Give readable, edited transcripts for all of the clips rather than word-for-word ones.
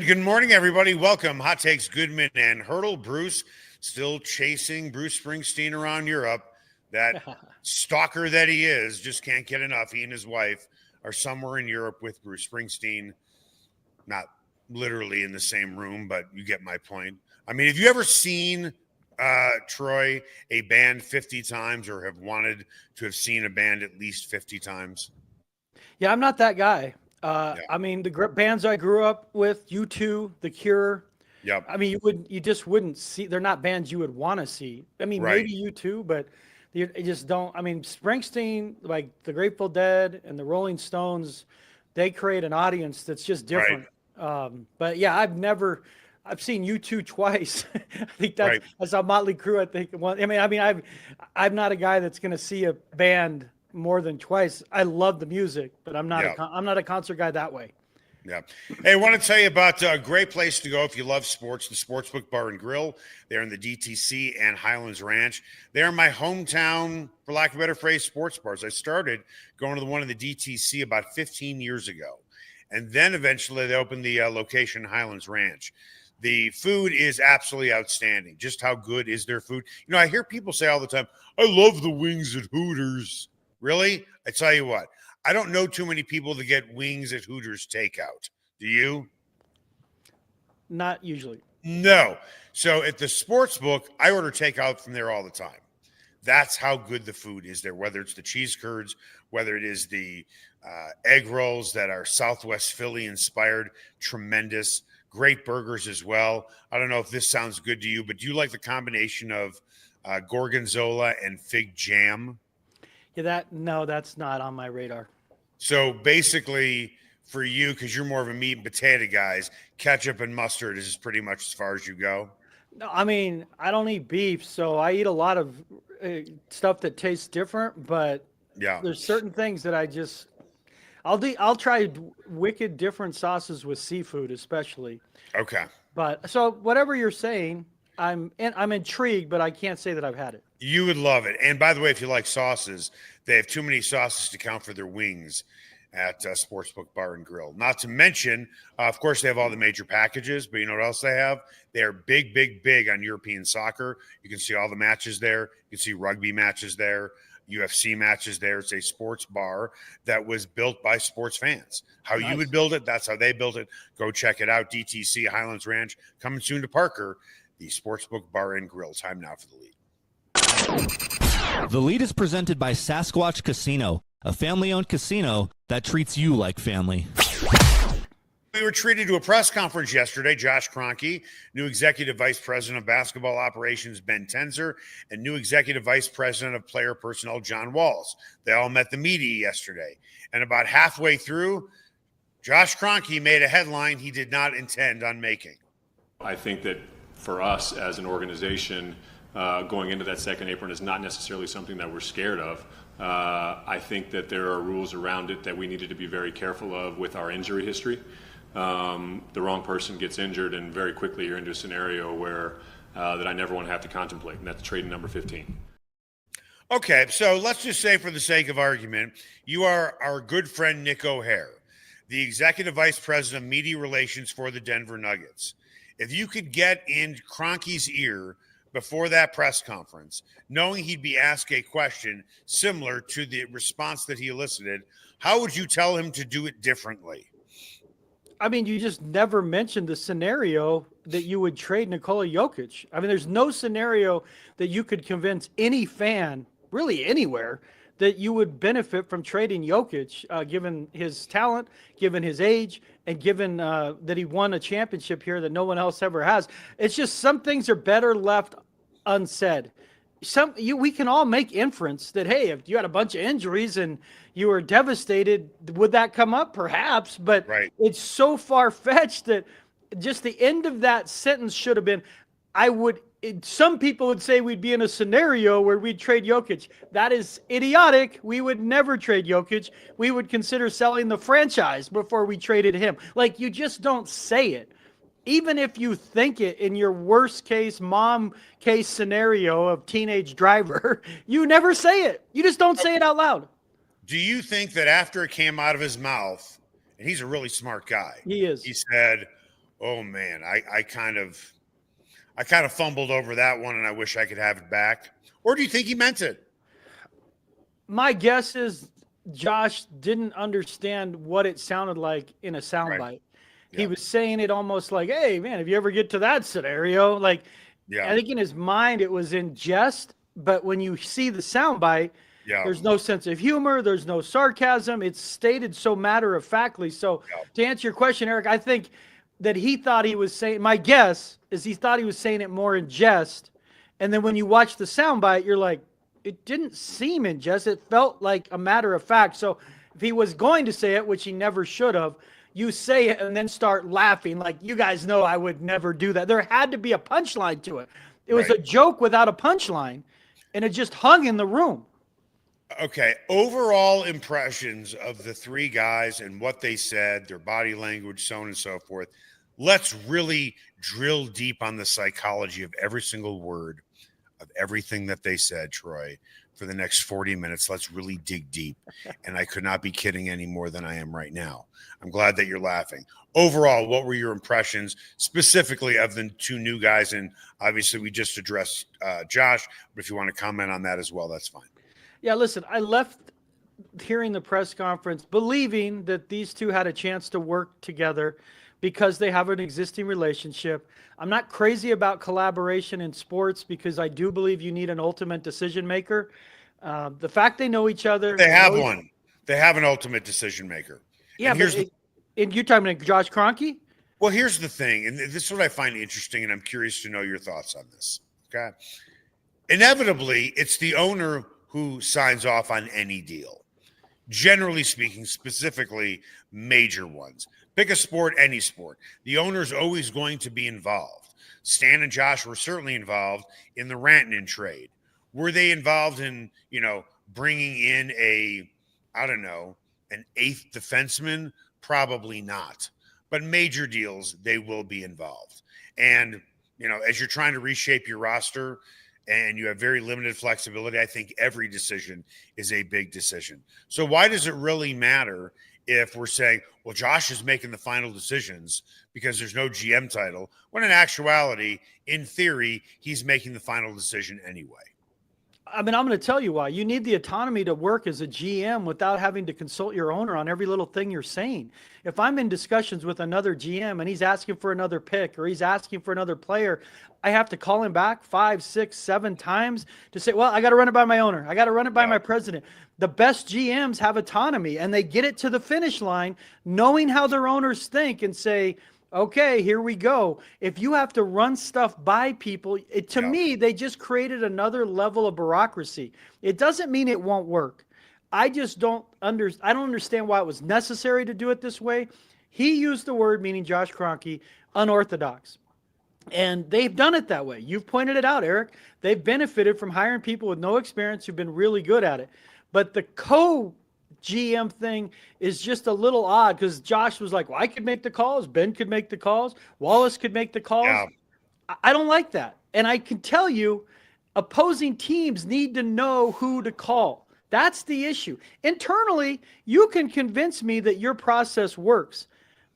Good morning, everybody. Welcome. Hot Takes Goodman and Hurdle. Bruce still chasing Bruce Springsteen around Europe. That stalker that he is just can't get enough. He and his wife are somewhere in Europe with Bruce Springsteen. Not literally in the same room, but you get my point. I mean, have you ever seen, Troy, a band 50 times or have wanted to have seen a band at least 50 times? Yeah, I'm not that guy. Yeah. I mean, the bands I grew up with, U2, The Cure. Yep. I mean, you just wouldn't see. They're not bands you would want to see. I mean, Right. maybe U2, but you just don't. I mean, Springsteen, like the Grateful Dead and the Rolling Stones, they create an audience that's just different. But yeah, I've seen U2 twice. I think that's how Motley Crue. I think one. I'm not a guy that's going to see a band more than twice. I love the music, but I'm not a concert guy that way. Yeah. Hey, I want to tell you about a great place to go if you love sports, the Sportsbook Bar and Grill. They're in the DTC and Highlands Ranch. They're my hometown, for lack of a better phrase, sports bars. I started going to the one in the DTC about 15 years ago. And then eventually they opened the location Highlands Ranch. The food is absolutely outstanding. Just how good is their food? You know, I hear people say all the time, I love the wings at Hooters. Really? I tell you what, I don't know too many people that get wings at Hooters takeout. Do you? Not usually. No. So at the sports book, I order takeout from there all the time. That's how good the food is there, whether it's the cheese curds, whether it is the egg rolls that are Southwest Philly inspired, tremendous, great burgers as well. I don't know if this sounds good to you, but do you like the combination of gorgonzola and fig jam? Yeah, that's not on my radar. So basically, for you, because you're more of a meat and potato guys, ketchup and mustard is pretty much as far as you go. No, I mean, I don't eat beef, so I eat a lot of stuff that tastes different. But Yeah. there's certain things that I'll try wicked different sauces with seafood, especially. Okay. But so whatever you're saying, I'm intrigued, but I can't say that I've had it. You would love it. And by the way, if you like sauces, they have too many sauces to count for their wings at Sportsbook Bar and Grill. Not to mention, of course, they have all the major packages, but you know what else they have? They are big, big, big on European soccer. You can see all the matches there. You can see rugby matches there, UFC matches there. It's a sports bar that was built by sports fans. How Nice. you would build it, that's how they built it. Go check it out. DTC Highlands Ranch, coming soon to Parker, the Sportsbook Bar and Grill. Time now for the lead. The lead is presented by Sasquatch Casino, a family-owned casino that treats you like family. We were treated to a press conference yesterday. Josh Kroenke, new Executive Vice President of Basketball Operations, Ben Tenzer, and new Executive Vice President of Player Personnel, Jon Wallace. They all met the media yesterday. And about halfway through, Josh Kroenke made a headline he did not intend on making. I think that for us as an organization, going into that second apron is not necessarily something that we're scared of. I think that there are rules around it that we needed to be very careful of with our injury history. The wrong person gets injured and very quickly you're into a scenario where that I never want to have to contemplate, and that's trade number 15. Okay, so let's just say for the sake of argument, you are our good friend Nick O'Hare, the Executive Vice President of Media Relations for the Denver Nuggets. If you could get in Kroenke's ear before that press conference, knowing he'd be asked a question similar to the response that he elicited, how would you tell him to do it differently? I mean, you just never mentioned the scenario that you would trade Nikola Jokić. I mean, there's no scenario that you could convince any fan, really anywhere, that you would benefit from trading Jokić, given his talent, given his age, and given that he won a championship here that no one else ever has. It's just some things are better left unsaid. We can all make inference that, hey, if you had a bunch of injuries and you were devastated, would that come up? Perhaps, but It's so far-fetched that just the end of that sentence should have been, some people would say we'd be in a scenario where we'd trade Jokić. That is idiotic. We would never trade Jokić. We would consider selling the franchise before we traded him. Like, you just don't say it. Even if you think it in your worst case, mom case scenario of teenage driver, you never say it. You just don't say it out loud. Do you think that after it came out of his mouth, and he's a really smart guy. He is. He said, Oh man, I kind of fumbled over that one, and I wish I could have it back. Or do you think he meant it? My guess is Josh didn't understand what it sounded like in a soundbite. Right. He Yeah. was saying it almost like, "Hey, man, if you ever get to that scenario," like Yeah. I think in his mind it was in jest, but when you see the soundbite, Yeah. there's no sense of humor, there's no sarcasm. It's stated so matter of factly. So Yeah. to answer your question, Eric, I think that he thought he was saying. My guess is he thought he was saying it more in jest, and then when you watch the soundbite, you're like, it didn't seem in jest. It felt like a matter of fact. So if he was going to say it, which he never should have, you say it and then start laughing like, you guys know I would never do that. There had to be a punchline to it. It was Right. a joke without a punchline, and it just hung in the room. Okay. Overall impressions of the three guys and what they said, their body language, so on and so forth. Let's really drill deep on the psychology of every single word of everything that they said, Troy, for the next 40 minutes. Let's really dig deep. And I could not be kidding any more than I am right now. I'm glad that you're laughing. Overall, what were your impressions specifically of the two new guys? And obviously, we just addressed Josh, but if you want to comment on that as well, that's fine. Yeah, listen, I left hearing the press conference believing that these two had a chance to work together because they have an existing relationship. I'm not crazy about collaboration in sports because I do believe you need an ultimate decision maker. The fact they know each other. They have one. They have an ultimate decision maker. Yeah, and but you're talking about Josh Kroenke? Well, here's the thing, and this is what I find interesting, and I'm curious to know your thoughts on this. Okay. Inevitably, it's the owner who signs off on any deal. Generally speaking, specifically major ones. Pick a sport, any sport. The owner is always going to be involved. Stan and Josh were certainly involved in the Rantanen trade. Were they involved in, bringing in an eighth defenseman? Probably not. But major deals, they will be involved. And, as you're trying to reshape your roster and you have very limited flexibility, I think every decision is a big decision. So why does it really matter if we're saying, well, Josh is making the final decisions because there's no GM title, when in actuality, in theory, he's making the final decision anyway? I mean, I'm going to tell you why. You need the autonomy to work as a GM without having to consult your owner on every little thing you're saying. If I'm in discussions with another GM and he's asking for another pick or he's asking for another player, I have to call him back 5, 6, 7 times to say, well, I got to run it by my owner. I got to run it by my president. The best GMs have autonomy and they get it to the finish line knowing how their owners think and say, okay, here we go. If you have to run stuff by people, to me, they just created another level of bureaucracy. It doesn't mean it won't work. I just don't understand why it was necessary to do it this way. He used the word, meaning Josh Kroenke, unorthodox. And they've done it that way. You've pointed it out, Eric. They've benefited from hiring people with no experience who've been really good at it. But the GM thing is just a little odd because Josh was like, well, I could make the calls. Ben could make the calls. Wallace could make the calls. Yeah. I don't like that. And I can tell you, opposing teams need to know who to call. That's the issue. Internally, you can convince me that your process works.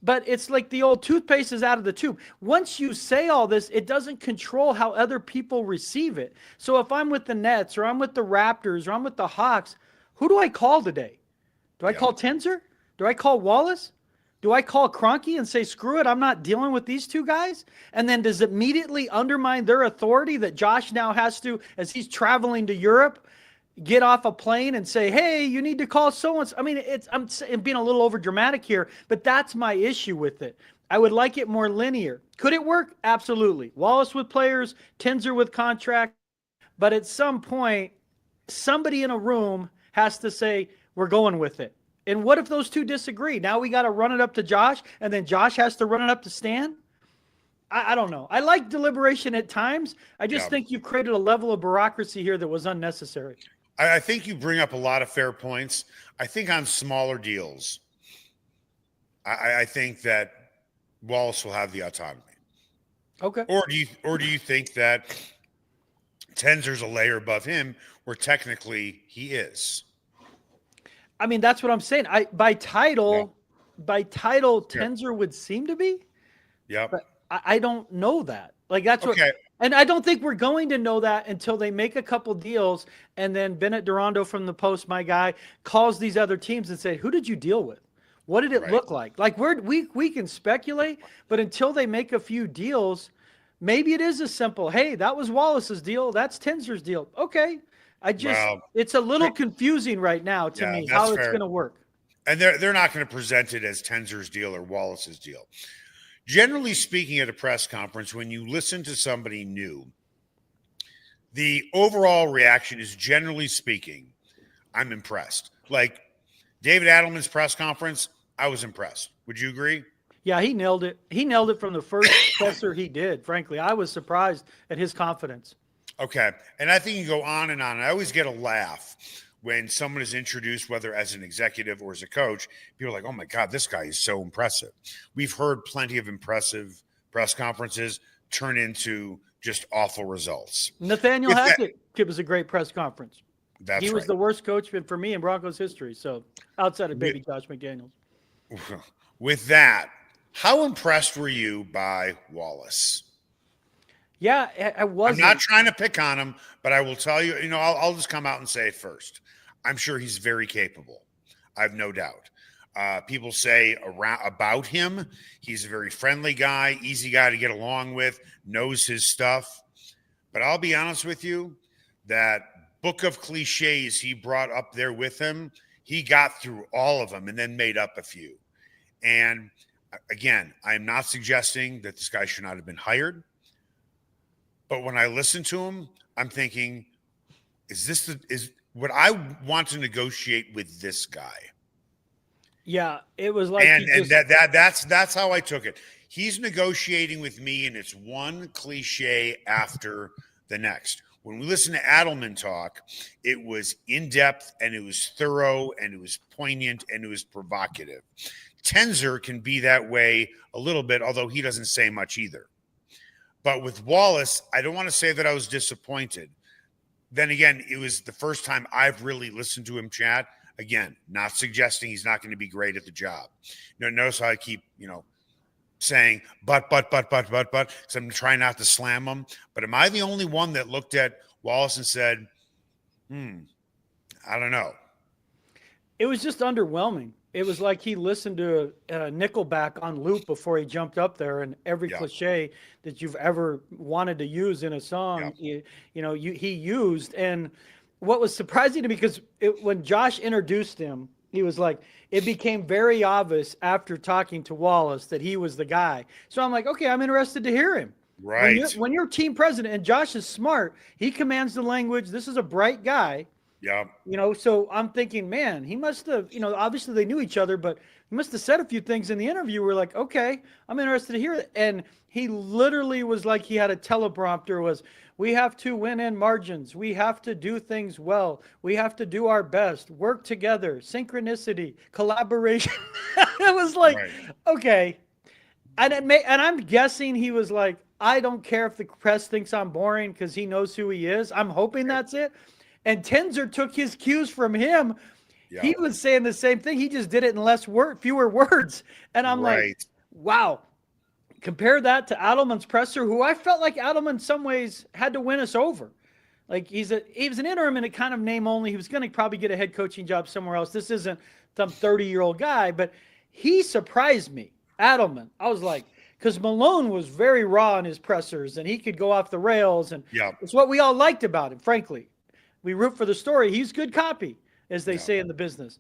But it's like the old toothpaste is out of the tube. Once you say all this, it doesn't control how other people receive it. So if I'm with the Nets or I'm with the Raptors or I'm with the Hawks, who do I call today? Do I call Tenzer? Do I call Wallace? Do I call Kroenke and say, screw it, I'm not dealing with these two guys? And then does it immediately undermine their authority that Josh now has to, as he's traveling to Europe, get off a plane and say, hey, you need to call so-and-so? I mean, I'm being a little over dramatic here, but that's my issue with it. I would like it more linear. Could it work? Absolutely. Wallace with players, Tenzer with contract. But at some point, somebody in a room has to say, we're going with it. And what if those two disagree? Now we got to run it up to Josh, and then Josh has to run it up to Stan? I don't know. I like deliberation at times. I just think you created a level of bureaucracy here that was unnecessary. I think you bring up a lot of fair points. I think on smaller deals, I think that Wallace will have the autonomy. Okay. Or do you think that Tenzer's a layer above him where technically he is? I mean, that's what I'm saying. By title, Tenzer would seem to be. Yep. But I don't know that. Like that's what, Okay. and I don't think we're going to know that until they make a couple deals, and then Bennett Durando from the Post, my guy, calls these other teams and say, "Who did you deal with? What did it Right. look like?" Like we can speculate, but until they make a few deals, maybe it is as simple. Hey, that was Wallace's deal. That's Tenzer's deal. Okay, Well, it's a little confusing right now to yeah, me that's how it's fair. going to work. And they're not going to present it as Tenzer's deal or Wallace's deal. Generally speaking, at a press conference, when you listen to somebody new, the overall reaction is, generally speaking, I'm impressed. Like David Adelman's press conference, I was impressed. Would you agree? Yeah, he nailed it. He nailed it from the first presser he did. Frankly, I was surprised at his confidence. Okay. And I think you go on and on. I always get a laugh when someone is introduced, whether as an executive or as a coach. People are like, oh my God, this guy is so impressive. We've heard plenty of impressive press conferences turn into just awful results. Nathaniel Hackett was a great press conference. That's He was right. the worst coach for me in Broncos history. So outside of baby Josh McDaniels. With that, how impressed were you by Wallace? Yeah, I I'm wasn't. not trying to pick on him, but I will tell you, I'll just come out and say it first. I'm sure he's very capable. I have no doubt. People say about him, he's a very friendly guy, easy guy to get along with, knows his stuff. But I'll be honest with you, that book of cliches he brought up there with him, he got through all of them and then made up a few. And again, I am not suggesting that this guy should not have been hired. But when I listen to him, I'm thinking, is what I want to negotiate with this guy? Yeah, it was like that's how I took it. He's negotiating with me, and it's one cliche after the next. When we listen to Adelman talk, it was in depth and it was thorough and it was poignant and it was provocative. Tenzer can be that way a little bit, although he doesn't say much either. But with Wallace, I don't want to say that I was disappointed. Then again, it was the first time I've really listened to him chat. Again, not suggesting he's not going to be great at the job. Notice how I keep, saying, but, because I'm trying not to slam him. But am I the only one that looked at Wallace and said, I don't know? It was just underwhelming. It was like he listened to Nickelback on loop before he jumped up there, and every cliche that you've ever wanted to use in a song, he used. And what was surprising to me, because when Josh introduced him, he was like, it became very obvious after talking to Wallace that he was the guy. So I'm like, okay, I'm interested to hear him. Right. When you're team president, and Josh is smart, he commands the language. This is a bright guy. Yeah. So I'm thinking, man, he must have, obviously they knew each other, but he must have said a few things in the interview. We're like, okay, I'm interested to hear it. And he literally was like, he had a teleprompter, was, we have to win in margins. We have to do things well. We have to do our best, work together, synchronicity, collaboration. It was like, okay. And I'm guessing he was like, I don't care if the press thinks I'm boring because he knows who he is. I'm hoping that's it. And Tenzer took his cues from him. Yeah. He was saying the same thing. He just did it in fewer words. And I'm like, wow. Compare that to Adelman's presser, who I felt like Adelman in some ways had to win us over. Like he was an interim and a kind of name only. He was going to probably get a head coaching job somewhere else. This isn't some 30-year-old guy, but he surprised me. Adelman. I was like, because Malone was very raw in his pressers and he could go off the rails. And it's what we all liked about him, frankly. We root for the story. He's good copy, as they say in the business.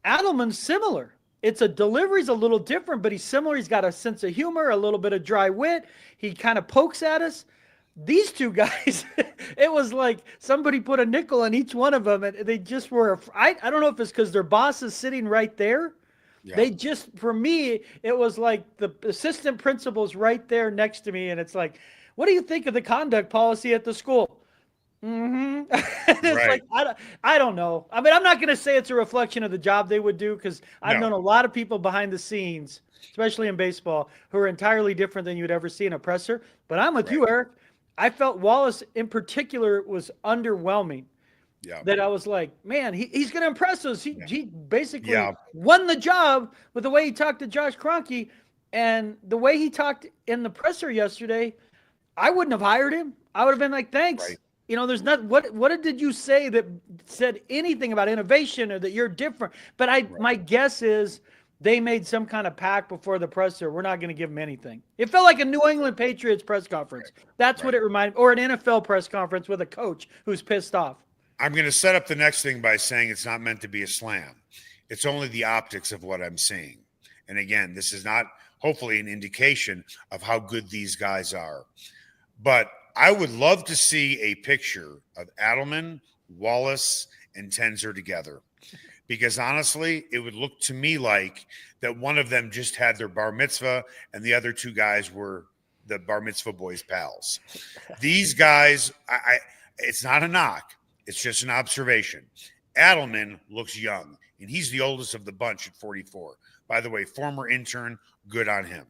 Adelman's similar. It's delivery's a little different, but he's similar. He's got a sense of humor, a little bit of dry wit. He kind of pokes at us. These two guys, it was like somebody put a nickel in each one of them, and they just were. I don't know if it's because their boss is sitting right there. Yeah. They just, for me, it was like the assistant principal's right there next to me, and it's like, what do you think of the conduct policy at the school? Mm-hmm. It's like, I don't know. I mean, I'm not going to say it's a reflection of the job they would do, because I've known a lot of people behind the scenes, especially in baseball, who are entirely different than you'd ever see in a presser. But I'm with you, Eric. I felt Wallace in particular was underwhelming. Yeah. That I was like, man, he's going to impress us. He basically won the job with the way he talked to Josh Kroenke. And the way he talked in the presser yesterday, I wouldn't have hired him. I would have been like, thanks. Right. You know, there's not what did you say that said anything about innovation or that you're different? But my guess is they made some kind of pact before the presser. We're not going to give him anything. It felt like a New England Patriots press conference. That's what it reminded, or an NFL press conference with a coach who's pissed off. I'm going to set up the next thing by saying it's not meant to be a slam. It's only the optics of what I'm seeing. And again, this is not hopefully an indication of how good these guys are. But I would love to see a picture of Adelman, Wallace, and Tenzer together. Because honestly, it would look to me like that one of them just had their bar mitzvah and the other two guys were the bar mitzvah boys' pals. These guys, it's not a knock. It's just an observation. Adelman looks young, and he's the oldest of the bunch at 44. By the way, former intern, good on him.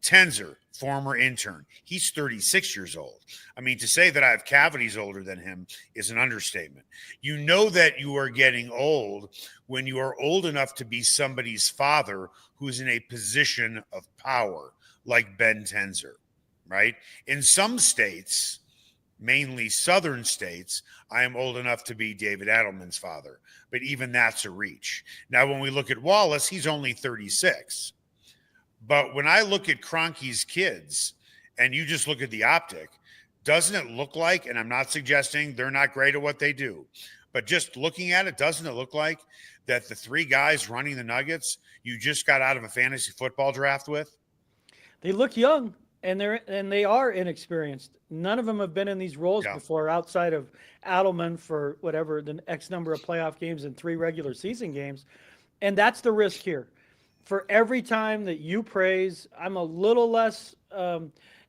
Tenzer, former intern. He's 36 years old. I mean, to say that I have cavities older than him is an understatement. You know that you are getting old when you are old enough to be somebody's father who's in a position of power, like Ben Tenzer, right? In some states, mainly southern states, I am old enough to be David Adelman's father. But even that's a reach. Now, when we look at Wallace, he's only 36. But when I look at Kroenke's kids, and you just look at the optic, doesn't it look like, and I'm not suggesting they're not great at what they do, but just looking at it, doesn't it look like that the three guys running the Nuggets you just got out of a fantasy football draft with? They look young, and they are inexperienced. None of them have been in these roles before, outside of Adelman for whatever the X number of playoff games and 3 regular season games. And that's the risk here. For every time that you praise, I'm a little less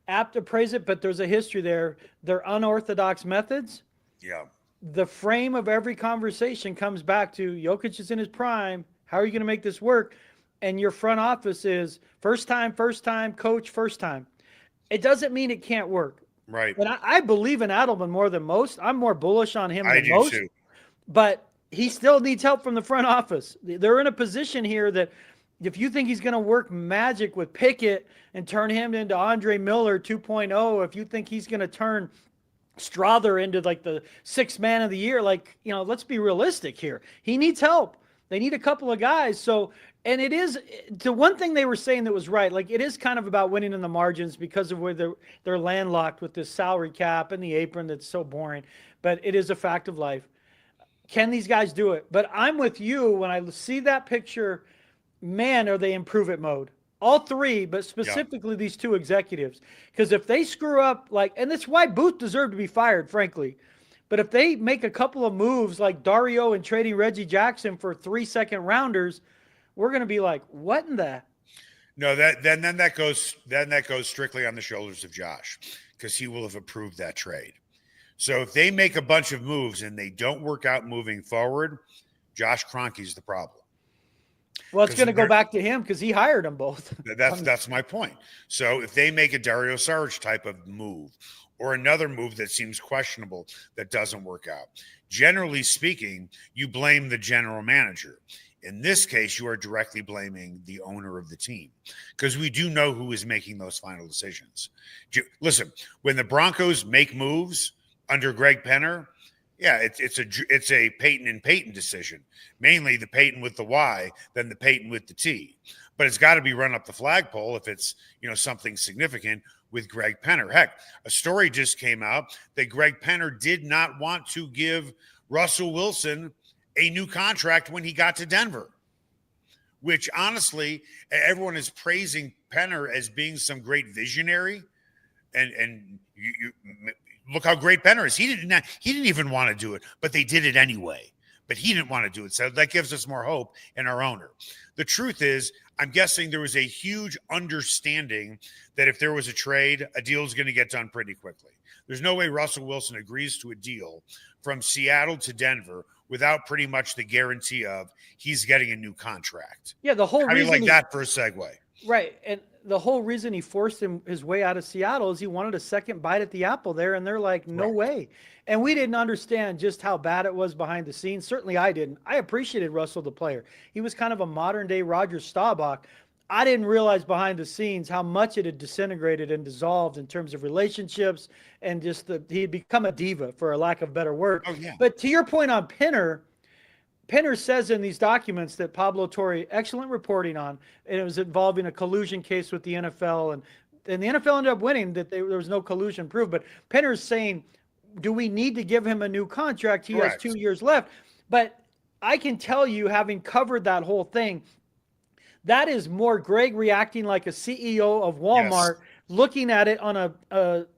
apt to praise it, but there's a history there. They're unorthodox methods. Yeah. The frame of every conversation comes back to Jokić is in his prime. How are you going to make this work? And your front office is first time, coach, first time. It doesn't mean it can't work. Right. And I believe in Adelman more than most. I'm more bullish on him than most. Too. But he still needs help from the front office. They're in a position here that if you think he's going to work magic with Pickett and turn him into Andre Miller 2.0, if you think he's going to turn Strother into like the 6th man of the year, like, you know, let's be realistic here. He needs help. They need a couple of guys. So, and it is the one thing they were saying that was right. Like, it is kind of about winning in the margins because of where they're landlocked with this salary cap and the apron that's so boring. But it is a fact of life. Can these guys do it? But I'm with you when I see that picture. Man, are they in prove-it mode. All 3, but specifically these 2 executives. Because if they screw up, like, and that's why Booth deserved to be fired, frankly. But if they make a couple of moves like Dario and trading Reggie Jackson for 3 second-rounders, we're going to be like, what in the? No, that goes strictly on the shoulders of Josh, because he will have approved that trade. So if they make a bunch of moves and they don't work out moving forward, Josh Kroenke's the problem. Well, it's going to go back to him because he hired them both. That's my point. So if they make a Dario Saric type of move or another move that seems questionable that doesn't work out, generally speaking, you blame the general manager. In this case, you are directly blaming the owner of the team because we do know who is making those final decisions. Listen, when the Broncos make moves under Greg Penner, yeah, it's a Peyton and Peyton decision. Mainly the Peyton with the Y, then the Peyton with the T. But it's got to be run up the flagpole if it's, you know, something significant with Greg Penner. Heck, a story just came out that Greg Penner did not want to give Russell Wilson a new contract when he got to Denver, which honestly, everyone is praising Penner as being some great visionary. And you look how great Penner is. He didn't even want to do it, but they did it anyway. But he didn't want to do it. So that gives us more hope in our owner. The truth is, I'm guessing there was a huge understanding that if there was a trade, a deal is going to get done pretty quickly. There's no way Russell Wilson agrees to a deal from Seattle to Denver without pretty much the guarantee of he's getting a new contract. Yeah, the whole How do you reason like that for a segue? Right, and the whole reason he forced his way out of Seattle is he wanted a second bite at the apple there, and they're like, no way. And we didn't understand just how bad it was behind the scenes. Certainly I didn't. I appreciated Russell, the player. He was kind of a modern-day Roger Staubach. I didn't realize behind the scenes how much it had disintegrated and dissolved in terms of relationships, and just he had become a diva, for a lack of a better word. Oh, yeah. But to your point on Pinner says in these documents that Pablo Torre, excellent reporting on, and it was involving a collusion case with the NFL, and the NFL ended up winning, that there was no collusion proved. But Pinner's saying, do we need to give him a new contract? He has 2 years left. But I can tell you, having covered that whole thing, that is more Greg reacting like a CEO of Walmart, looking at it on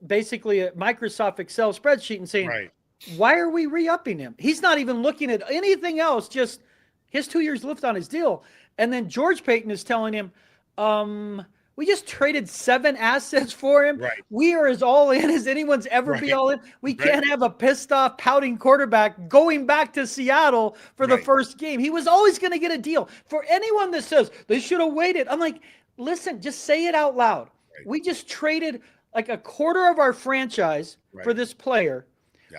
basically a Microsoft Excel spreadsheet and saying, why are we re-upping him? He's not even looking at anything else, just his 2 years left on his deal. And then George Payton is telling him, we just traded 7 assets for him. We are as all in as anyone's ever be all in. We can't have a pissed off, pouting quarterback going back to Seattle for the first game. He was always going to get a deal. For anyone that says they should have waited, I'm like, listen, just say it out loud. We just traded like a quarter of our franchise for this player.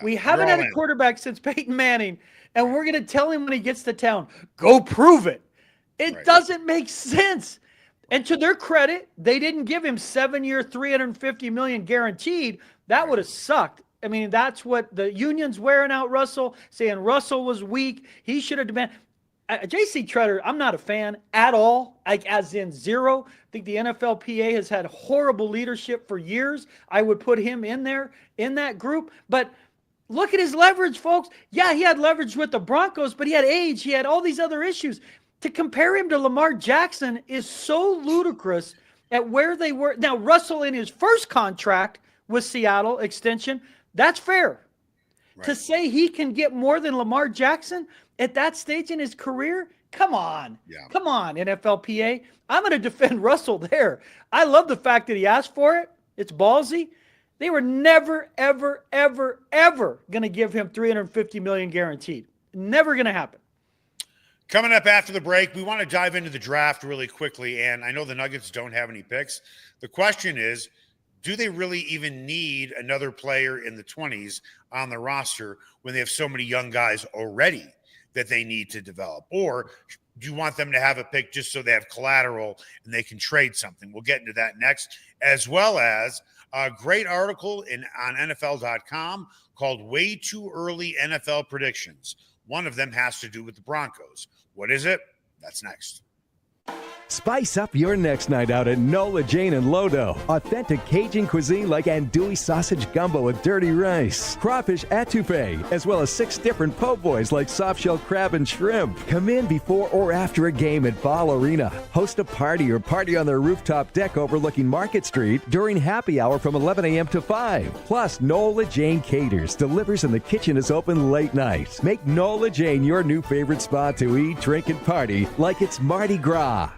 We haven't had a quarterback since Peyton Manning, and we're going to tell him when he gets to town, go prove it. It doesn't make sense. And to their credit, they didn't give him 7-year, $350 million guaranteed. That would have sucked. I mean, that's what the union's wearing out Russell, saying Russell was weak. He should have demanded. J.C. Treader, I'm not a fan at all, like as in zero. I think the NFLPA has had horrible leadership for years. I would put him in there, in that group. But look at his leverage, folks. Yeah, he had leverage with the Broncos, but he had age. He had all these other issues. To compare him to Lamar Jackson is so ludicrous at where they were. Now, Russell in his first contract with Seattle extension, that's fair. To say he can get more than Lamar Jackson at that stage in his career, come on. Come on, NFLPA. I'm going to defend Russell there. I love the fact that he asked for it. It's ballsy. They were never, ever, ever, ever going to give him $350 million guaranteed. Never going to happen. Coming up after the break, we want to dive into the draft really quickly, and I know the Nuggets don't have any picks. The question is, do they really even need another player in the 20s on the roster when they have so many young guys already that they need to develop? Or do you want them to have a pick just so they have collateral and they can trade something? We'll get into that next, as well as a great article on NFL.com called Way Too Early NFL Predictions. One of them has to do with the Broncos. What is it? That's next. Spice up your next night out at Nola, Jane, and Lodo. Authentic Cajun cuisine like andouille sausage gumbo with dirty rice, crawfish etouffee, as well as 6 different po' boys like soft-shell crab and shrimp. Come in before or after a game at Ball Arena. Host a party or party on their rooftop deck overlooking Market Street during happy hour from 11 a.m. to 5. Plus, Nola Jane caters, delivers, and the kitchen is open late night. Make Nola Jane your new favorite spot to eat, drink, and party like it's Mardi Gras.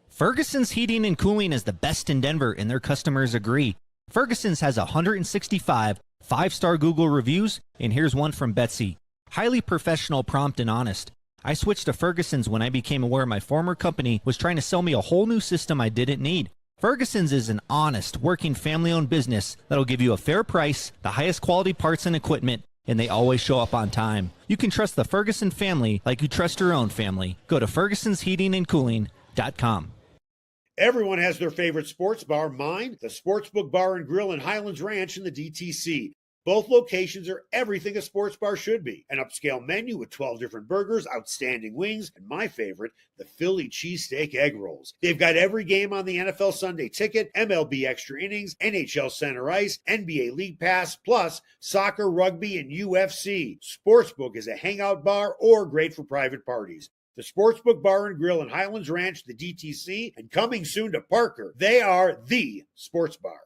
Ferguson's Heating and Cooling is the best in Denver, and their customers agree. Ferguson's has 165 5-star Google reviews, and here's one from Betsy. Highly professional, prompt, and honest. I switched to Ferguson's when I became aware my former company was trying to sell me a whole new system I didn't need. Ferguson's is an honest, working, family-owned business that'll give you a fair price, the highest quality parts and equipment, and they always show up on time. You can trust the Ferguson family like you trust your own family. Go to fergusonsheatingandcooling.com. Everyone has their favorite sports bar. Mine, the Sportsbook Bar and Grill in Highlands Ranch in the DTC. Both locations are everything a sports bar should be. An upscale menu with 12 different burgers, outstanding wings, and my favorite, the Philly cheesesteak egg rolls. They've got every game on the NFL Sunday Ticket, MLB Extra Innings, NHL Center Ice, NBA League Pass, plus soccer, rugby, and UFC. Sportsbook is a hangout bar or great for private parties. The Sportsbook Bar and Grill in Highlands Ranch, the DTC, and coming soon to Parker. They are the sports bar.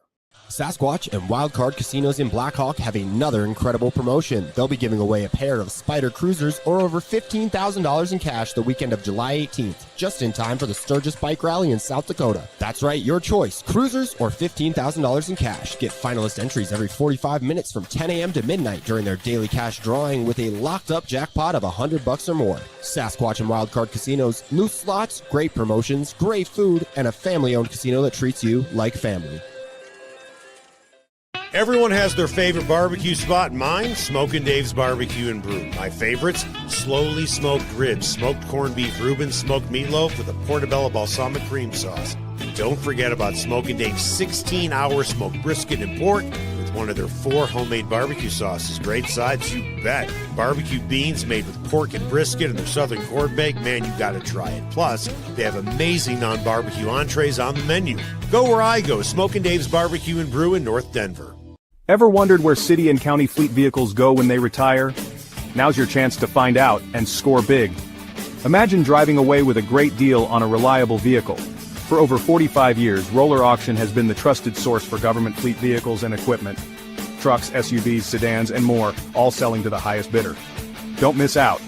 Sasquatch and Wildcard Casinos in Blackhawk have another incredible promotion. They'll be giving away a pair of Spider Cruisers or over $15,000 in cash the weekend of July 18th, just in time for the Sturgis Bike Rally in South Dakota. That's right, your choice, cruisers or $15,000 in cash. Get finalist entries every 45 minutes from 10 a.m. to midnight during their daily cash drawing with a locked-up jackpot of $100 or more. Sasquatch and Wildcard Casinos, loose slots, great promotions, great food, and a family-owned casino that treats you like family. Everyone has their favorite barbecue spot. Mine, Smokin' Dave's Barbecue and Brew. My favorites, slowly smoked ribs, smoked corned beef Reuben, smoked meatloaf with a portobello balsamic cream sauce. Don't forget about Smokin' Dave's 16-hour smoked brisket and pork with one of their 4 homemade barbecue sauces. Great sides, you bet. Barbecue beans made with pork and brisket and their southern corned bake. Man, you got to try it. Plus, they have amazing non-barbecue entrees on the menu. Go where I go, Smokin' Dave's Barbecue and Brew in North Denver. Ever wondered where city and county fleet vehicles go when they retire? Now's your chance to find out and score big. Imagine driving away with a great deal on a reliable vehicle. For over 45 years, Roller Auction has been the trusted source for government fleet vehicles and equipment. Trucks, SUVs, sedans, and more, all selling to the highest bidder. Don't miss out.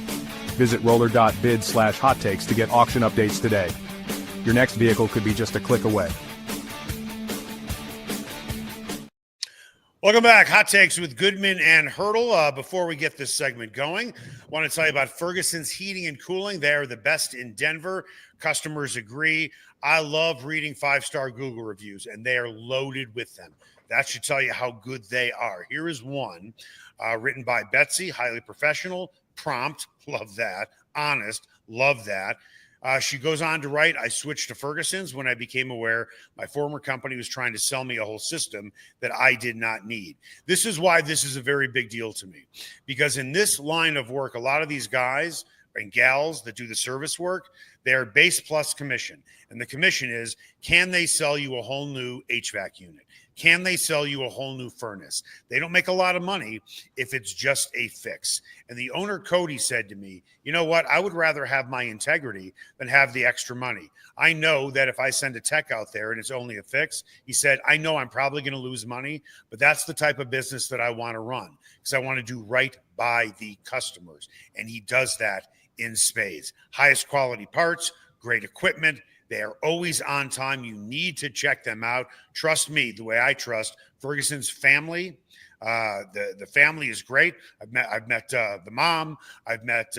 Visit roller.bid/hot takes to get auction updates today. Your next vehicle could be just a click away. Welcome back. Hot Takes with Goodman and Hurdle. Before we get this segment going, I want to tell you about Ferguson's Heating and Cooling. They are the best in Denver. Customers agree. I love reading 5-star Google reviews, and they are loaded with them. That should tell you how good they are. Here is one written by Betsy, highly professional, prompt, love that, honest, love that. She goes on to write, I switched to Ferguson's when I became aware my former company was trying to sell me a whole system that I did not need. This is why this is a very big deal to me, because in this line of work, a lot of these guys and gals that do the service work, they're base plus commission. And the commission is, can they sell you a whole new HVAC unit? Can they sell you a whole new furnace? They don't make a lot of money if it's just a fix. And the owner, Cody, said to me, you know what? I would rather have my integrity than have the extra money. I know that if I send a tech out there and it's only a fix, he said, I know I'm probably going to lose money, but that's the type of business that I want to run because I want to do right by the customers. And he does that in spades. Highest quality parts, great equipment. They are always on time. You need to check them out. Trust me, the way I trust Ferguson's family. The family is great. I've met the mom. I've met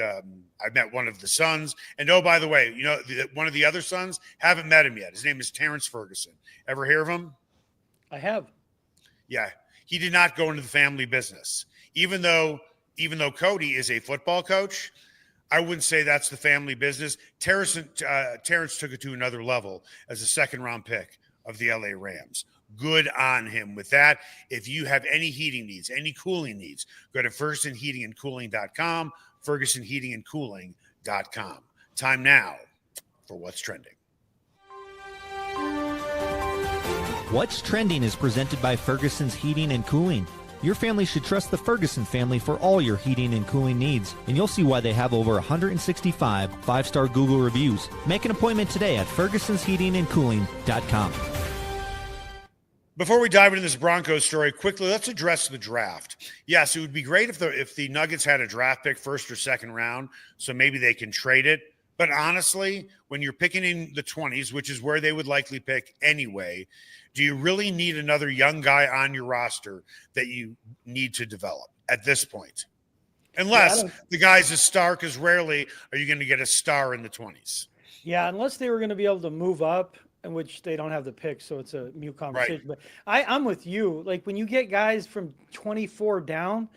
one of the sons. And oh, by the way, you know, one of the other sons, haven't met him yet. His name is Terrence Ferguson. Ever hear of him? I have. Yeah, he did not go into the family business. Even though Cody is a football coach, I wouldn't say that's the family business. Terrence took it to another level as a second-round pick of the LA Rams. Good on him with that. If you have any heating needs, any cooling needs, go to FergusonHeatingandCooling.com, FergusonHeatingandCooling.com. Time now for What's Trending. What's Trending is presented by Ferguson's Heating and Cooling. Your family should trust the Ferguson family for all your heating and cooling needs, and you'll see why they have over 165 5-star Google reviews. Make an appointment today at FergusonHeatingandCooling.com. Before we dive into this Broncos story, quickly, let's address the draft. Yes, it would be great if the Nuggets had a draft pick first or second round, so maybe they can trade it. But honestly, when you're picking in the 20s, which is where they would likely pick anyway, do you really need another young guy on your roster that you need to develop at this point? Unless the guy's a star, because rarely are you going to get a star in the 20s. Yeah, unless they were going to be able to move up, in which they don't have the pick, so it's a mute conversation. Right. But I'm with you. Like, when you get guys from 24 down,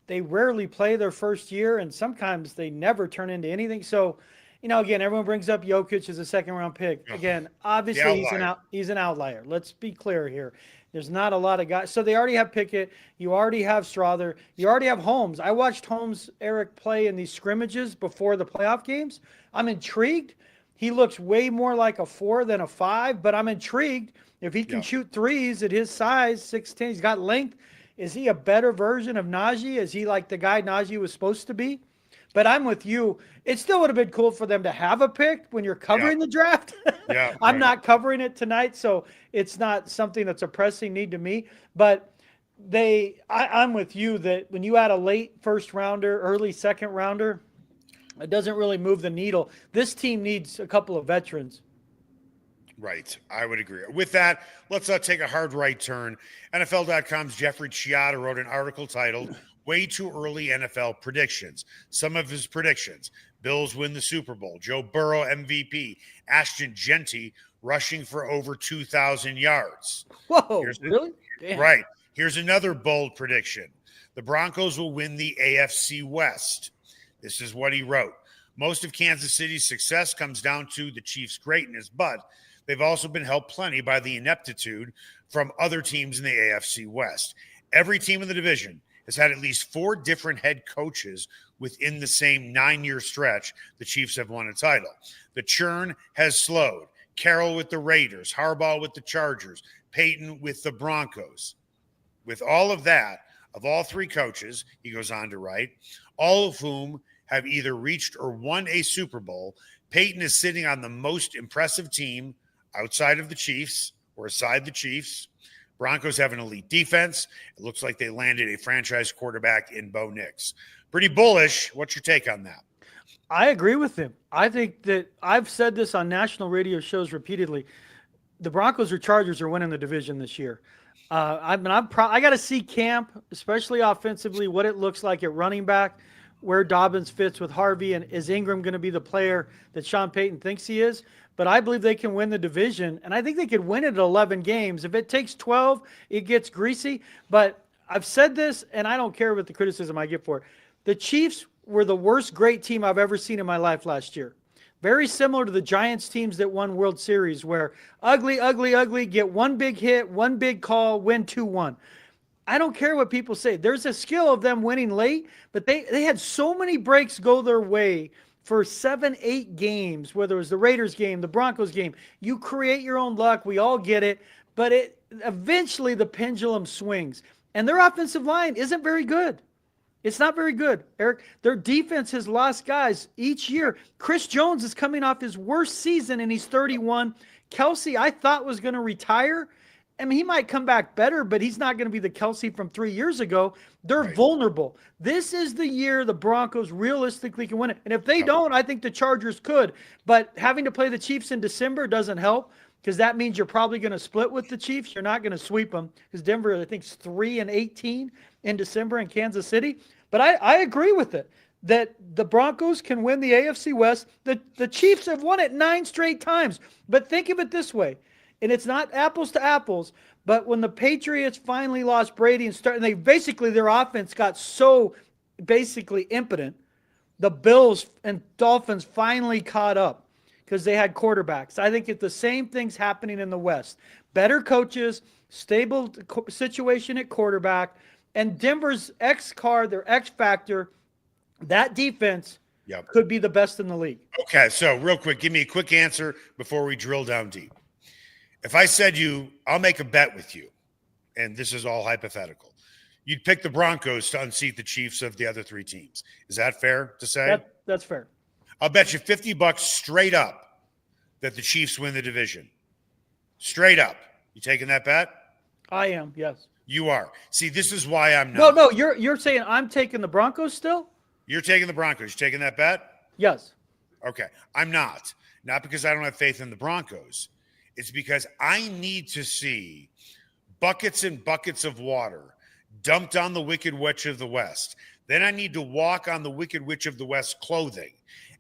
they rarely play their first year, and sometimes they never turn into anything. So, you know, again, everyone brings up Jokić as a second-round pick. Again, obviously he's an outlier. Let's be clear here. There's not a lot of guys. So they already have Pickett. You already have Strother. You already have Holmes. I watched Holmes, Eric, play in these scrimmages before the playoff games. I'm intrigued. He looks way more like a 4 than a 5, but I'm intrigued. If he can shoot threes at his size, 6'10", he's got length. Is he a better version of Najee? Is he like the guy Najee was supposed to be? But I'm with you. It still would have been cool for them to have a pick when you're covering the draft. I'm not covering it tonight, so it's not something that's a pressing need to me. But I'm with you that when you add a late first rounder, early second rounder, it doesn't really move the needle. This team needs a couple of veterans. Right. I would agree. With that, let's take a hard right turn. NFL.com's Jeffrey Chioda wrote an article titled Way Too Early NFL Predictions. Some of his predictions: Bills win the Super Bowl, Joe Burrow MVP, Ashton Genty rushing for over 2,000 yards. Whoa, really? Damn. Right. Here's another bold prediction. The Broncos will win the AFC West. This is what he wrote. Most of Kansas City's success comes down to the Chiefs' greatness, but they've also been helped plenty by the ineptitude from other teams in the AFC West. Every team in the division has had at least 4 different head coaches within the same 9-year stretch the Chiefs have won a title. The churn has slowed. Carroll with the Raiders, Harbaugh with the Chargers, Peyton with the Broncos. With all of that, of all 3 coaches, he goes on to write, all of whom have either reached or won a Super Bowl, Peyton is sitting on the most impressive team outside of the Chiefs or aside the Chiefs. Broncos have an elite defense. It looks like they landed a franchise quarterback in Bo Nix. Pretty bullish. What's your take on that? I agree with him. I think that I've said this on national radio shows repeatedly. The Broncos or Chargers are winning the division this year. I got to see camp, especially offensively, what it looks like at running back, where Dobbins fits with Harvey, and is Ingram going to be the player that Sean Payton thinks he is? But I believe they can win the division, and I think they could win it at 11 games. If it takes 12, it gets greasy. But I've said this, and I don't care what the criticism I get for it. The Chiefs were the worst great team I've ever seen in my life last year. Very similar to the Giants teams that won World Series, where ugly, get one big hit, one big call, win 2-1. I don't care what people say. There's a skill of them winning late, but they had so many breaks go their way for 7-8 games, whether it was the Raiders game, the Broncos game. You create your own luck. We all get it. But eventually the pendulum swings. And their offensive line isn't very good. It's not very good, Eric. Their defense has lost guys each year. Chris Jones is coming off his worst season, and he's 31. Kelsey, I thought, was going to retire. I mean, he might come back better, but he's not going to be the Kelsey from 3 years ago. They're vulnerable. This is the year the Broncos realistically can win it. And if they don't, I think the Chargers could. But having to play the Chiefs in December doesn't help, because that means you're probably going to split with the Chiefs. You're not going to sweep them, because Denver, I think, is 3-18 in December in Kansas City. But I agree with it, that the Broncos can win the AFC West. The Chiefs have won it 9 straight times. But think of it this way. And it's not apples to apples, but when the Patriots finally lost Brady and they basically, their offense got so basically impotent, the Bills and Dolphins finally caught up because they had quarterbacks. I think it's the same thing's happening in the West. Better coaches, stable situation at quarterback, and Denver's their X factor, that defense could be the best in the league. Okay, so real quick, give me a quick answer before we drill down deep. If I said I'll make a bet with you, and this is all hypothetical, you'd pick the Broncos to unseat the Chiefs of the other 3 teams. Is that fair to say? That's fair. I'll bet you $50 straight up that the Chiefs win the division. Straight up. You taking that bet? I am, yes. You are. See, this is why I'm not. No, you're saying I'm taking the Broncos still? You're taking the Broncos. You taking that bet? Yes. Okay. I'm not. Not because I don't have faith in the Broncos. It's because I need to see buckets and buckets of water dumped on the Wicked Witch of the West. Then I need to walk on the Wicked Witch of the West clothing,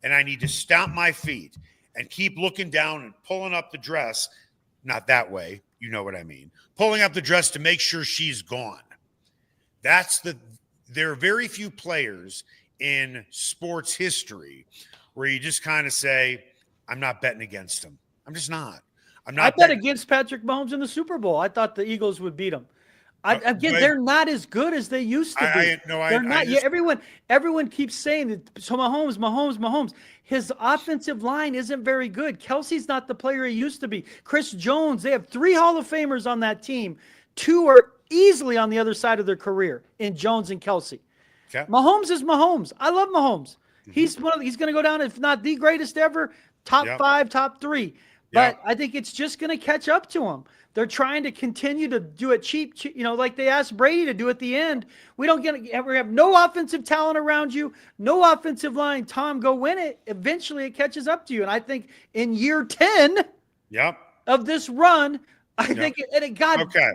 and I need to stomp my feet and keep looking down and pulling up the dress. Not that way. You know what I mean. Pulling up the dress to make sure she's gone. There are very few players in sports history where you just kind of say, I'm not betting against them. I'm just not. I bet against Patrick Mahomes in the Super Bowl. I thought the Eagles would beat them. They're not as good as they used to be. They're not. Everyone keeps saying that. So Mahomes. His offensive line isn't very good. Kelsey's not the player he used to be. Chris Jones. They have 3 Hall of Famers on that team. 2 are easily on the other side of their career in Jones and Kelsey. Okay. Mahomes is Mahomes. I love Mahomes. Mm-hmm. He's going to go down, if not the greatest ever, top 5, top 3. But I think it's just going to catch up to them. They're trying to continue to do it cheap, like they asked Brady to do at the end. We don't ever have no offensive talent around you, no offensive line. Tom, go win it. Eventually, it catches up to you. And I think in year 10 of this run, I think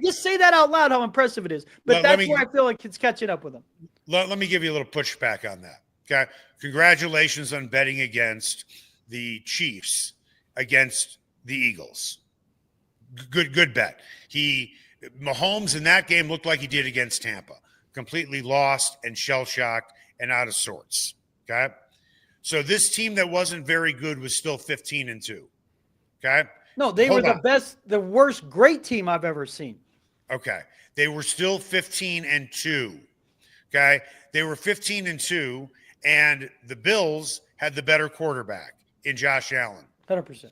just say that out loud how impressive it is. But that's where I feel like it's catching up with them. Let me give you a little pushback on that. Okay, congratulations on betting against the Chiefs against the Eagles. Good bet. He Mahomes in that game looked like he did against Tampa, completely lost and shell-shocked and out of sorts. Okay. So this team that wasn't very good was still 15-2. Okay. No, they were the worst great team I've ever seen. Okay. They were still 15-2. Okay. They were 15-2, and the Bills had the better quarterback in Josh Allen. 100%.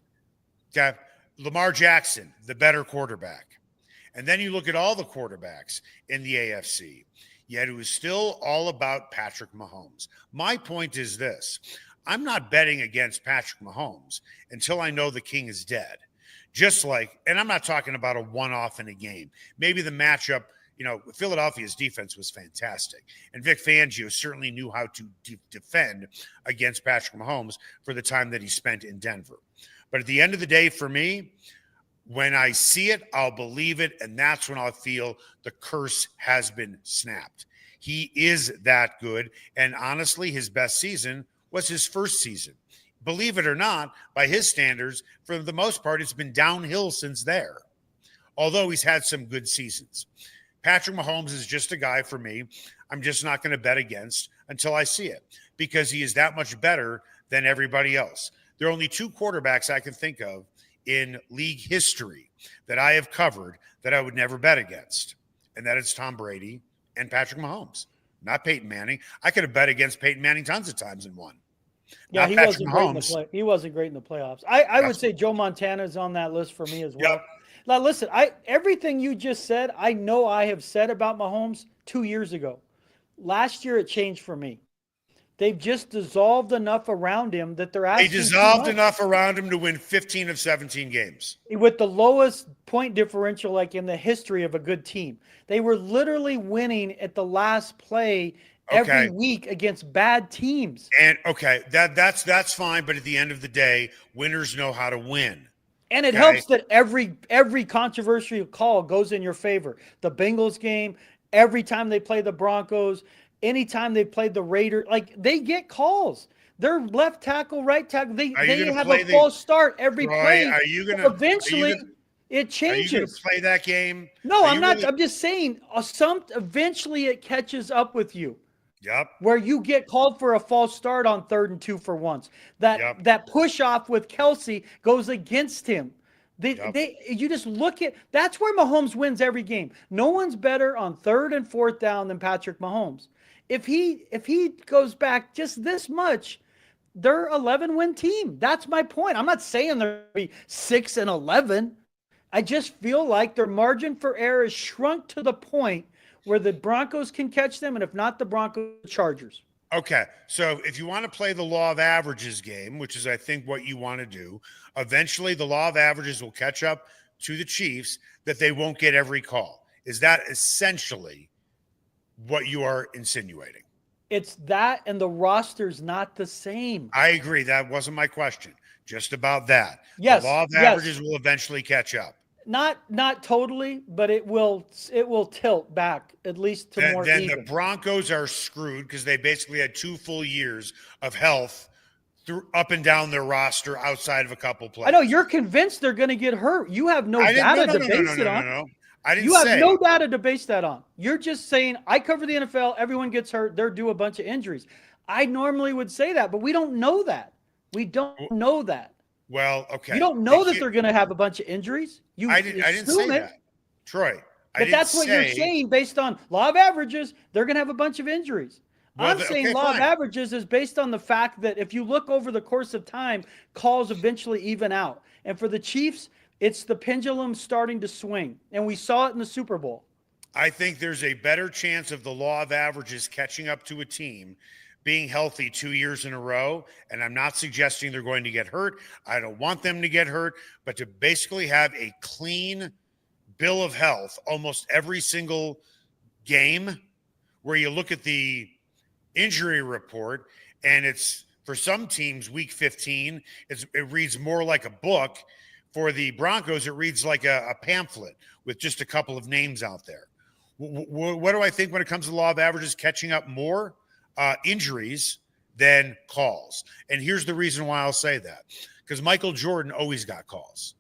Okay. Lamar Jackson, the better quarterback. And then you look at all the quarterbacks in the AFC, yet it was still all about Patrick Mahomes. My point is this. I'm not betting against Patrick Mahomes until I know the king is dead. Just like, and I'm not talking about a one-off in a game. Maybe the matchup, Philadelphia's defense was fantastic. And Vic Fangio certainly knew how to defend against Patrick Mahomes for the time that he spent in Denver. But at the end of the day, for me, when I see it, I'll believe it. And that's when I'll feel the curse has been snapped. He is that good. And honestly, his best season was his first season. Believe it or not, by his standards, for the most part, it's been downhill since there. Although he's had some good seasons. Patrick Mahomes is just a guy for me I'm just not going to bet against until I see it, because he is that much better than everybody else. There are only two quarterbacks I can think of in league history that I have covered that I would never bet against, and that is Tom Brady and Patrick Mahomes, not Peyton Manning. I could have bet against Peyton Manning tons of times and won. Yeah, not he Patrick wasn't Mahomes. great he wasn't great in the playoffs. I would say Joe Montana is on that list for me as well. Yep. Now, listen, everything you just said, I know I have said about Mahomes 2 years ago. Last year, it changed for me. They've just dissolved enough around him that they're asking. They dissolved enough around him to win 15 of 17 games. With the lowest point differential like in the history of a good team. They were literally winning at the last play every week against bad teams. And that's fine, but at the end of the day, winners know how to win. And it helps that every controversial call goes in your favor. The Bengals game, every time they play the Broncos, anytime they played the Raiders, like they get calls. They're left tackle, right tackle. They have a false start every play. Are you gonna eventually it changes? Are you gonna play that game? No, I'm not. I'm just saying eventually it catches up with you. Yep. Where you get called for a false start on 3rd and 2 for once. That push off with Kelsey goes against him. You just look at that's where Mahomes wins every game. No one's better on 3rd and 4th down than Patrick Mahomes. If he goes back just this much, they're 11-win team. That's my point. I'm not saying they're going to be 6-11. I just feel like their margin for error is shrunk to the point where the Broncos can catch them, and if not, the Broncos, Chargers. Okay, so if you want to play the law of averages game, which is I think what you want to do, eventually the law of averages will catch up to the Chiefs that they won't get every call. Is that essentially what you are insinuating? It's that, and the roster's not the same. I agree. That wasn't my question. Just about that. Yes, the law of averages will eventually catch up. Not totally, but it will tilt back at least to more even. Then the Broncos are screwed because they basically had 2 full years of health up and down their roster outside of a couple plays. I know you're convinced they're going to get hurt. You have no data to base it on. No. I didn't You say. have no data to base that on. You're just saying, I cover the NFL, everyone gets hurt, they're due a bunch of injuries. I normally would say that, but we don't know that. We don't know that. Well, okay. You don't know that they're going to have a bunch of injuries. I didn't say that, Troy. But that's what you're saying based on law of averages. They're going to have a bunch of injuries. Well, I'm saying law of averages is based on the fact that if you look over the course of time, calls eventually even out. And for the Chiefs, it's the pendulum starting to swing. And we saw it in the Super Bowl. I think there's a better chance of the law of averages catching up to a team being healthy 2 years in a row. And I'm not suggesting they're going to get hurt. I don't want them to get hurt, but to basically have a clean bill of health almost every single game, where you look at the injury report and it's, for some teams, week 15, it reads more like a book. For the Broncos, it reads like a pamphlet with just a couple of names out there. What do I think when it comes to the law of averages catching up more? Injuries than calls. And here's the reason why I'll say that. Because Michael Jordan always got calls.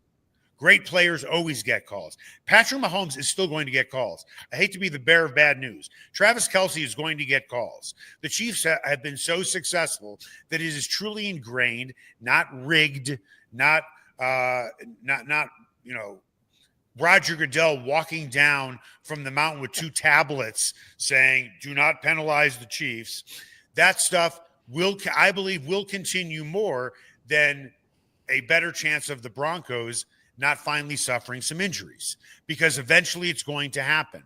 Great players always get calls. Patrick Mahomes is still going to get calls. I hate to be the bearer of bad news. Travis Kelce is going to get calls. The Chiefs have been so successful that it is truly ingrained, not rigged, not Roger Goodell walking down from the mountain with 2 tablets saying, "Do not penalize the Chiefs." That stuff I believe will continue more than a better chance of the Broncos not finally suffering some injuries, because eventually it's going to happen.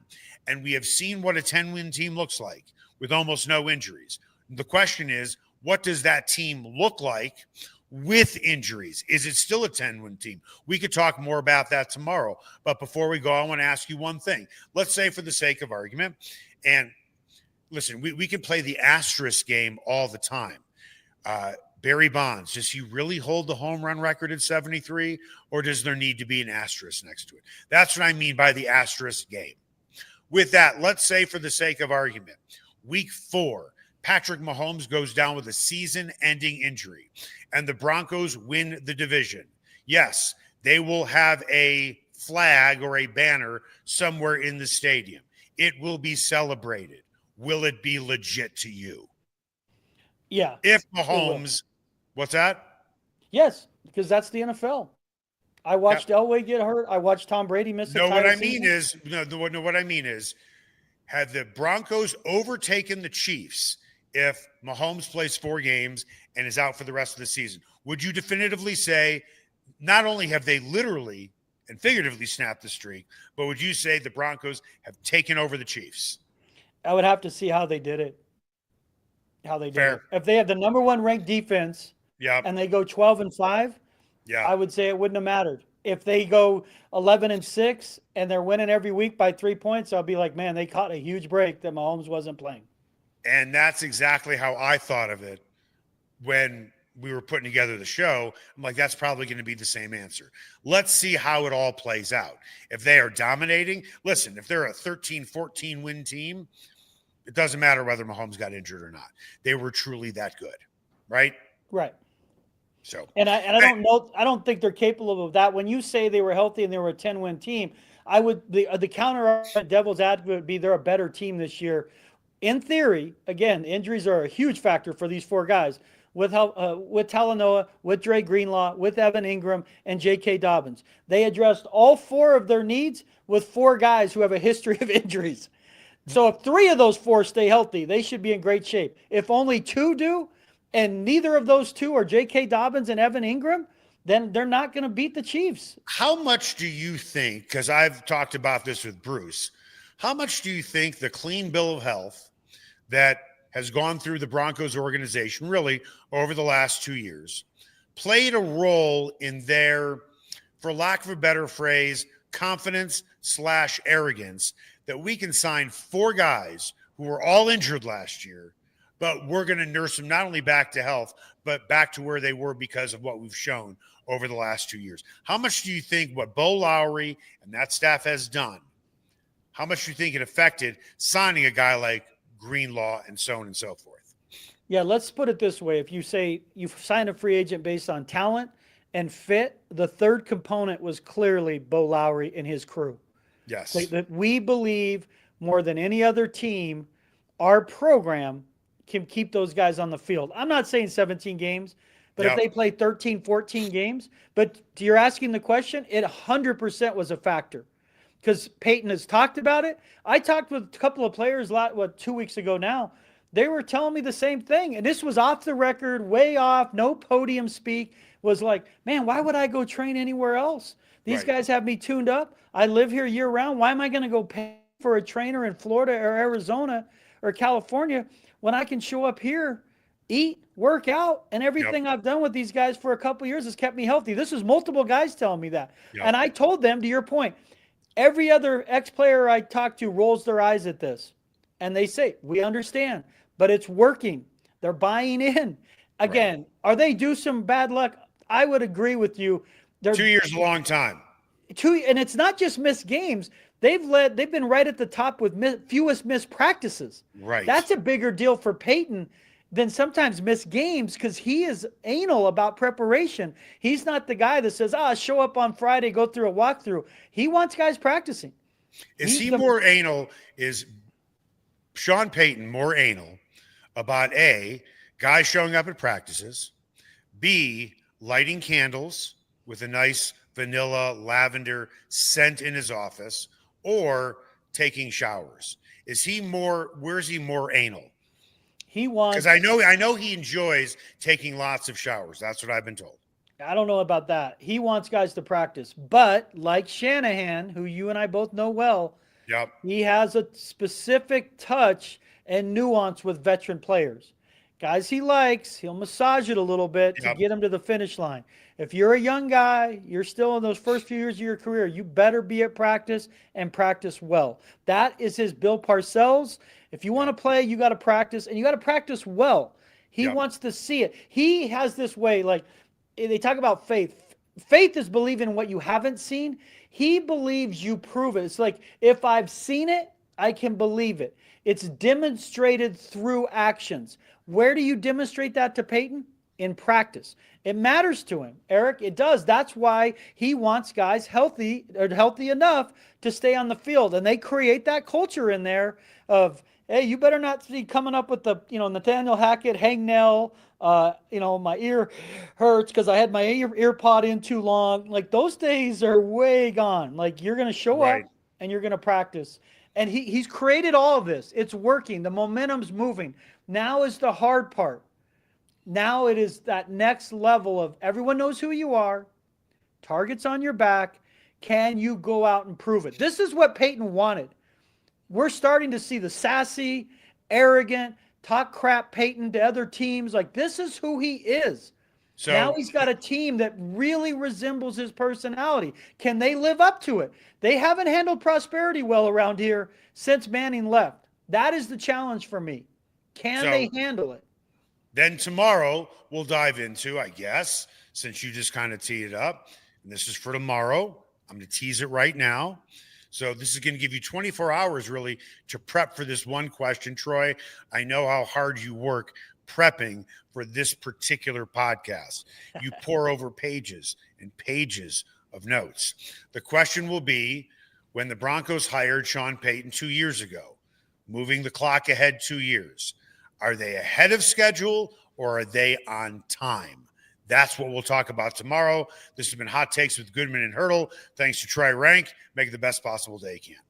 And we have seen what a 10-win team looks like with almost no injuries. The question is, what does that team look like with injuries? Is it still a 10-win team? We could talk more about that tomorrow. But before we go, I want to ask you one thing. Let's say, for the sake of argument, and listen, we can play the asterisk game all the time. Barry Bonds, does he really hold the home run record at 73, or does there need to be an asterisk next to it? That's what I mean by the asterisk game. With that, let's say, for the sake of argument, week 4, Patrick Mahomes goes down with a season-ending injury, and the Broncos win the division. Yes, they will have a flag or a banner somewhere in the stadium. It will be celebrated. Will it be legit to you? Yeah. If Mahomes, what's that? Yes, because that's the NFL. I watched Elway get hurt. I watched Tom Brady miss. What I mean is, have the Broncos overtaken the Chiefs if Mahomes plays 4 games and is out for the rest of the season? Would you definitively say not only have they literally and figuratively snapped the streak, but would you say the Broncos have taken over the Chiefs? I would have to see how they did it. If they have the number 1 ranked defense, and they go 12-5, I would say it wouldn't have mattered. If they go 11-6 and they're winning every week by 3 points, I'll be like, man, they caught a huge break that Mahomes wasn't playing. And that's exactly how I thought of it when we were putting together the show. I'm like, that's probably going to be the same answer. Let's see how it all plays out. If they are dominating, listen, if they're a 13-14 win team, it doesn't matter whether Mahomes got injured or not. They were truly that good, right? Right. So, and I don't know. I don't think they're capable of that. When you say they were healthy and they were a 10-win team, I would the counter devil's advocate would be they're a better team this year. In theory, again, injuries are a huge factor for these 4 guys. With Talanoa, with Dre Greenlaw, with Evan Ingram, and J.K. Dobbins. They addressed all 4 of their needs with 4 guys who have a history of injuries. So if 3 of those 4 stay healthy, they should be in great shape. If only 2 do, and neither of those 2 are J.K. Dobbins and Evan Ingram, then they're not going to beat the Chiefs. How much do you think, because I've talked about this with Bruce, how much do you think the clean bill of health that has gone through the Broncos organization really over the last 2 years played a role in their, for lack of a better phrase, confidence/arrogance that we can sign 4 guys who were all injured last year, but we're going to nurse them not only back to health, but back to where they were because of what we've shown over the last 2 years? How much do you think what Bo Lowry and that staff has done, how much do you think it affected signing a guy like Greenlaw and so on and so forth? Yeah, let's put it this way. If you say you've signed a free agent based on talent and fit, the third component was clearly Bo Lowry and his crew. Yes. That we believe more than any other team, our program can keep those guys on the field. I'm not saying 17 games, but if they play 13, 14 games, but you're asking the question, it 100% was a factor because Peyton has talked about it. I talked with a couple of players 2 weeks ago now. They were telling me the same thing. And this was off the record, way off, no podium speak. Was like, man, why would I go train anywhere else? These guys have me tuned up. I live here year round. Why am I going to go pay for a trainer in Florida or Arizona or California when I can show up here, eat, work out, and everything I've done with these guys for a couple of years has kept me healthy? This is multiple guys telling me that. And I told them, to your point, every other ex-player I talk to rolls their eyes at this. And they say, we understand, but it's working. They're buying in. Again, are they due some bad luck? I would agree with you. 2 years is a long time. And it's not just missed games. They've been right at the top with fewest missed practices. Right. That's a bigger deal for Peyton. then sometimes miss games because he is anal about preparation. He's not the guy that says, show up on Friday, go through a walkthrough. He wants guys practicing. Is he more anal? Is Sean Payton more anal about A, guys showing up at practices, B, lighting candles with a nice vanilla lavender scent in his office, or taking showers? Is he more, where's he more anal? He wants, because I know he enjoys taking lots of showers. That's what I've been told. I don't know about that. He wants guys to practice, but like Shanahan, who you and I both know well, Yep. he has a specific touch and nuance with veteran players. Guys he likes, he'll massage it a little bit to get them to the finish line. If you're a young guy, you're still in those first few years of your career, you better be at practice and practice well. That is his Bill Parcells. If you want to play, you got to practice, and you got to practice well. He wants to see it. He has this way, like they talk about faith. Faith is believing in what you haven't seen. He believes you prove it. It's like, if I've seen it, I can believe it. It's demonstrated through actions. Where do you demonstrate that to Peyton? In practice. It matters to him, Eric. It does. That's why he wants guys healthy enough to stay on the field. And they create that culture in there of, hey, you better not be coming up with the, Nathaniel Hackett, hangnail, my ear hurts because I had my ear pod in too long. Like, those days are way gone. Like, you're going to show up and you're going to practice. And he's created all of this. It's working. The momentum's moving. Now is the hard part. Now it is that next level of everyone knows who you are. Target's on your back. Can you go out and prove it? This is what Peyton wanted. We're starting to see the sassy, arrogant, talk crap Peyton to other teams. Like, this is who he is. So now he's got a team that really resembles his personality. Can they live up to it? They haven't handled prosperity well around here since Manning left. That is the challenge for me. Can they handle it? Then tomorrow we'll dive into, I guess, since you just kind of teed it up, and this is for tomorrow. I'm going to tease it right now. So this is going to give you 24 hours really to prep for this one question. Troy, I know how hard you work prepping for this particular podcast. You pour over pages and pages of notes. The question will be, when the Broncos hired Sean Payton 2 years ago, moving the clock ahead 2 years, are they ahead of schedule or are they on time? That's what we'll talk about tomorrow. This has been Hot Takes with Goodman and Hurdle. Thanks to Troy Rank. Make it the best possible day you can.